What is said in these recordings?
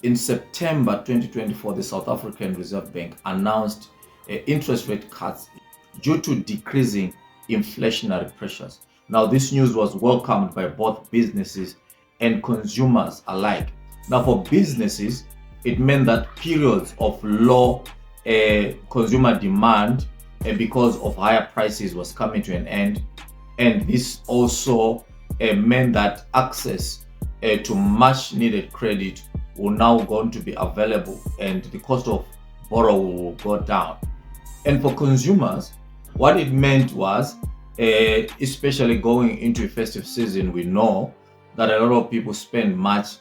In September 2024, the South African Reserve Bank announced interest rate cuts due to decreasing inflationary pressures. Now, this news was welcomed by both businesses and consumers alike. Now, for businesses, it meant that periods of low consumer demand because of higher prices was coming to an end, and this also meant that access to much needed credit will now going to be available, and the cost of borrowing will go down. And for consumers, what it meant was, especially going into a festive season, we know that a lot of people spend much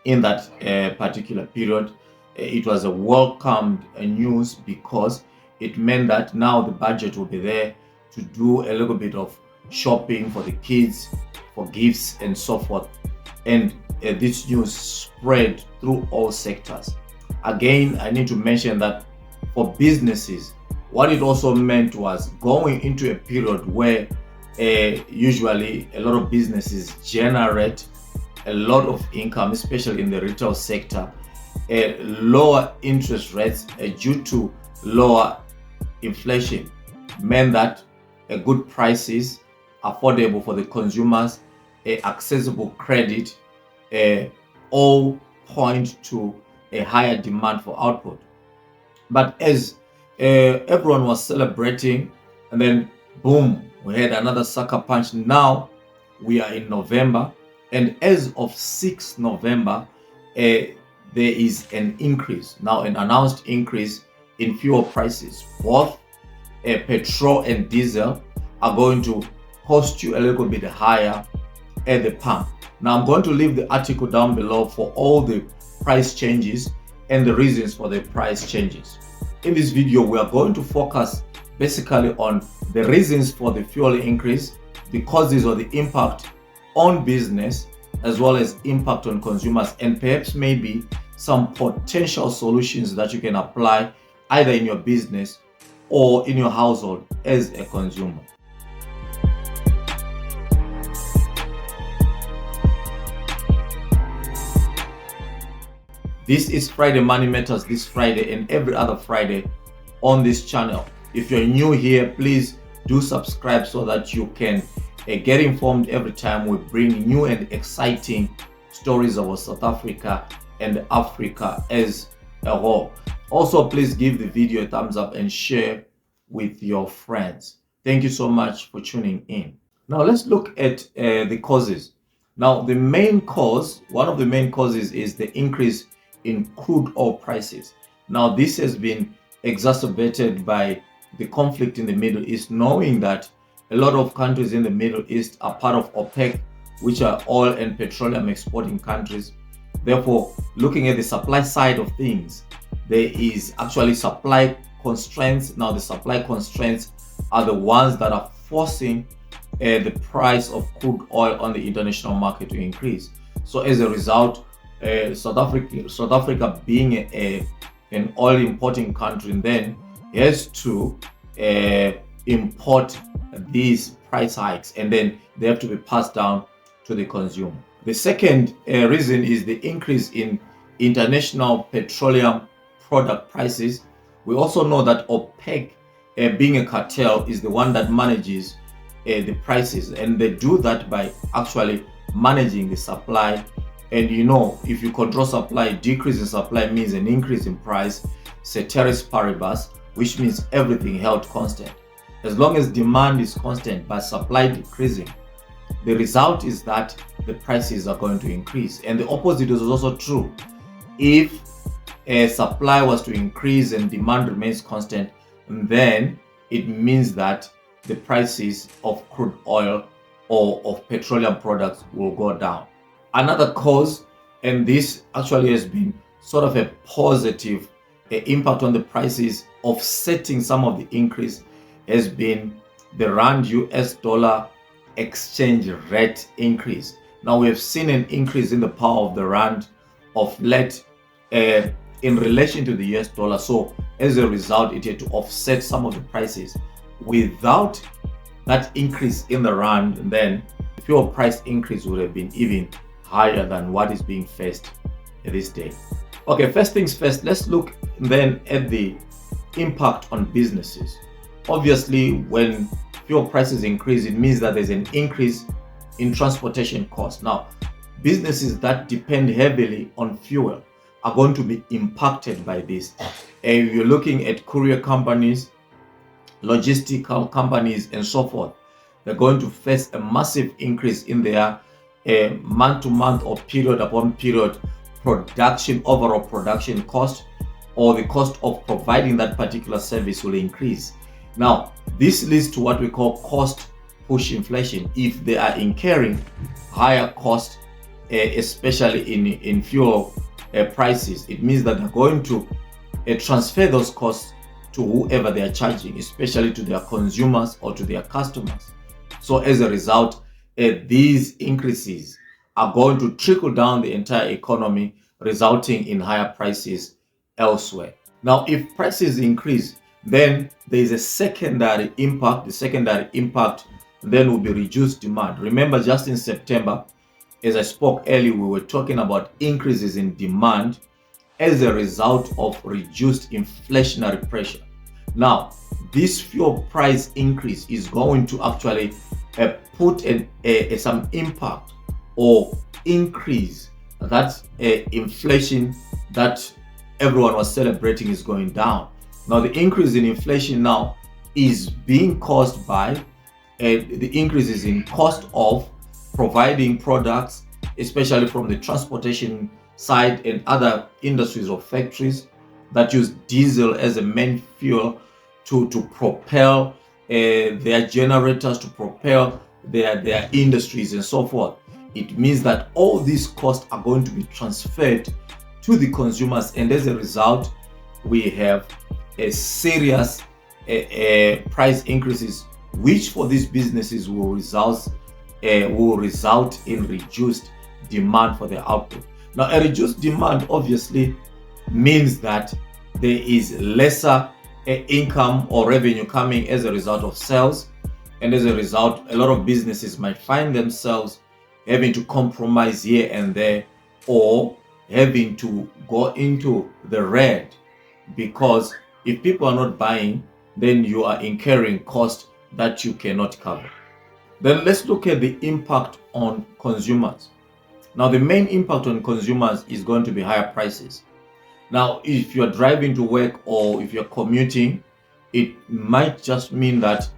in that particular period. It was a welcomed news because it meant that now the budget will be there to do a little bit of shopping for the kids, for gifts and so forth. And this news spread through all sectors. Again, I need to mention that for businesses, what it also meant was going into a period where usually a lot of businesses generate a lot of income, especially in the retail sector. Lower interest rates due to lower inflation meant that good prices, affordable for the consumers, accessible credit, all point to a higher demand for output. But as everyone was celebrating, and then boom, we had another sucker punch. Now we are in November, and as of 6 November, there is an increase, now an announced increase in fuel prices. Both petrol and diesel are going to cost you a little bit higher at the pump. Now I'm going to leave the article down below for all the price changes and the reasons for the price changes. In this video, we are going to focus basically on the reasons for the fuel increase, the causes or the impact on business, as well as impact on consumers, and perhaps maybe some potential solutions that you can apply either in your business or in your household as a consumer. This is Friday Money Matters, this Friday and every other Friday on this channel. If you're new here, please do subscribe so that you can get informed every time we bring new and exciting stories about South Africa and Africa as a whole. Also, please give the video a thumbs up and share with your friends. Thank you so much for tuning in. Now let's look at the causes. Now the main cause, one of the main causes is the increase in crude oil prices. Now this has been exacerbated by the conflict in the Middle East, knowing that a lot of countries in the Middle East are part of OPEC, which are oil and petroleum exporting countries. Therefore, looking at the supply side of things, there is actually supply constraints. Now the supply constraints are the ones that are forcing the price of crude oil on the international market to increase. So as a result, South Africa being an oil importing country, then has to import these price hikes, and then they have to be passed down to the consumer. The second reason is the increase in international petroleum product prices. We also know that OPEC, being a cartel, is the one that manages the prices, and they do that by actually managing the supply. And you know, if you control supply, decrease in supply means an increase in price, ceteris paribus, which means everything held constant. As long as demand is constant but supply decreasing, the result is that the prices are going to increase. And the opposite is also true. If supply was to increase and demand remains constant, then it means that the prices of crude oil or of petroleum products will go down. Another cause, and this actually has been sort of a positive impact on the prices, offsetting some of the increase, has been the Rand US dollar exchange rate increase. Now we have seen an increase in the power of the Rand of late in relation to the US dollar. So as a result, it had to offset some of the prices. Without that increase in the Rand, then the fuel price increase would have been even higher than what is being faced this day. Okay, first things first, let's look then at the impact on businesses. Obviously, when fuel prices increase, it means that there's an increase in transportation costs. Now, businesses that depend heavily on fuel are going to be impacted by this. If you're looking at courier companies, logistical companies, and so forth, they're going to face a massive increase in their month-to-month or period upon period overall production cost, or the cost of providing that particular service will increase. Now, this leads to what we call cost push inflation. If they are incurring higher cost, especially in fuel prices, it means that they're going to transfer those costs to whoever they are charging, especially to their consumers or to their customers. So as a result, these increases are going to trickle down the entire economy, resulting in higher prices elsewhere. Now, if prices increase, then there is a secondary impact. The secondary impact then will be reduced demand. Remember, just in September, as I spoke earlier, we were talking about increases in demand as a result of reduced inflationary pressure. Now, this fuel price increase is going to actually put some impact or increase that inflation that everyone was celebrating is going down. Now, the increase in inflation now is being caused by the increases in cost of providing products, especially from the transportation side and other industries or factories that use diesel as a main fuel to propel their generators, to propel their industries and so forth. It means that all these costs are going to be transferred to the consumers, and as a result, we have a serious price increases, which for these businesses will result in reduced demand for their output. Now, a reduced demand obviously means that there is lesser income or revenue coming as a result of sales, and as a result, a lot of businesses might find themselves having to compromise here and there, or having to go into the red, because if people are not buying, then you are incurring costs that you cannot cover. Then let's look at the impact on consumers. Now, the main impact on consumers is going to be higher prices. Now, if you're driving to work or if you're commuting, it might just mean that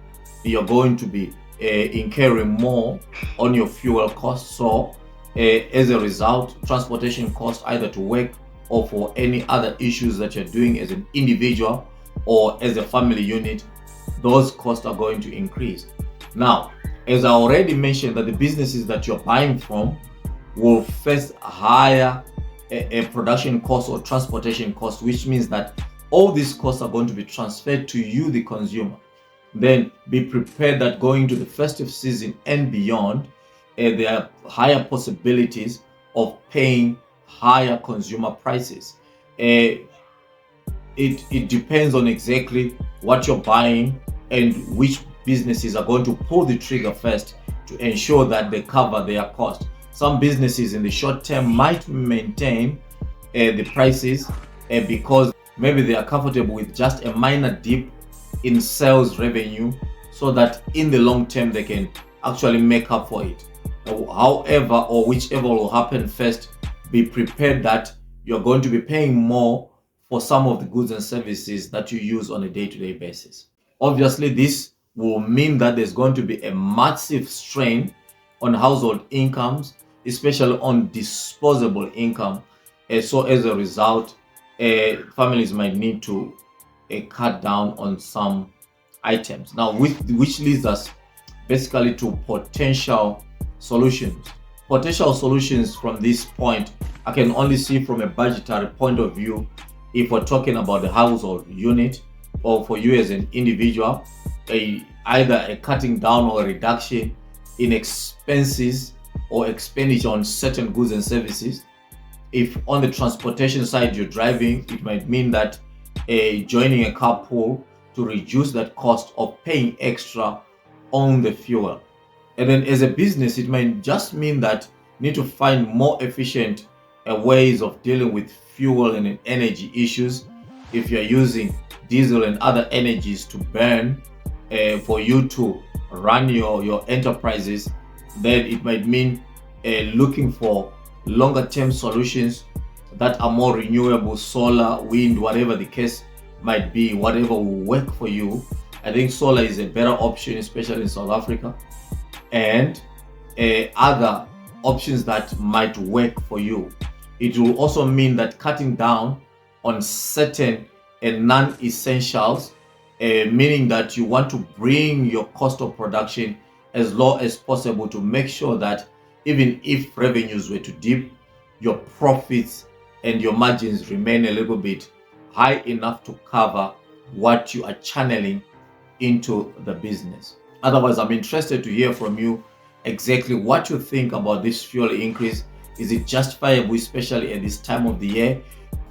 you're going to be incurring more on your fuel costs. So as a result, transportation costs either to work or for any other issues that you're doing as an individual or as a family unit, those costs are going to increase. Now, as I already mentioned, that the businesses that you're buying from will face higher production costs or transportation costs, which means that all these costs are going to be transferred to you, the consumer. Then be prepared that going to the festive season and beyond, there are higher possibilities of paying higher consumer prices. It depends on exactly what you're buying and which businesses are going to pull the trigger first to ensure that they cover their cost. Some businesses in the short term might maintain the prices because maybe they are comfortable with just a minor dip in sales revenue, so that in the long term they can actually make up for it. However, or whichever will happen first, be prepared that you're going to be paying more for some of the goods and services that you use on a day-to-day basis. Obviously, this will mean that there's going to be a massive strain on household incomes, especially on disposable income. So as a result, families might need to cut down on some items. Now, which leads us basically to potential solutions. Potential solutions from this point, I can only see from a budgetary point of view. If we're talking about the household unit, or for you as an individual, either a cutting down or a reduction in expenses or expenditure on certain goods and services. If on the transportation side you're driving, it might mean that joining a carpool to reduce that cost of paying extra on the fuel. And then as a business, it might just mean that you need to find more efficient ways of dealing with fuel and energy issues. If you're using diesel and other energies to burn for you to run your enterprises, then it might mean looking for longer term solutions that are more renewable, solar, wind, whatever the case might be, whatever will work for you. I think solar is a better option, especially in South Africa, and other options that might work for you. It will also mean that cutting down on certain non-essentials, meaning that you want to bring your cost of production as low as possible to make sure that even if revenues were to dip, your profits and your margins remain a little bit high enough to cover what you are channeling into the business. Otherwise, I'm interested to hear from you exactly what you think about this fuel increase. Is it justifiable, especially at this time of the year?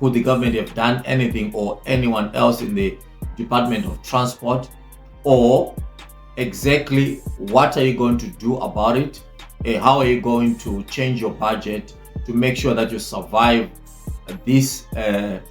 Could the government have done anything, or anyone else in the Department of Transport? Or exactly what are you going to do about it? How are you going to change your budget to make sure that you survive this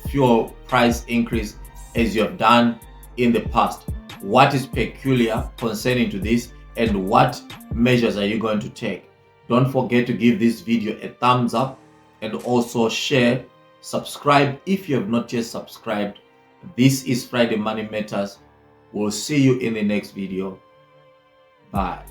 fuel price increase as you have done in the past? What is peculiar concerning to this, and what measures are you going to take? Don't forget to give this video a thumbs up and also share. Subscribe if you have not yet subscribed. This is Friday Money Matters. We'll see you in the next video. Bye.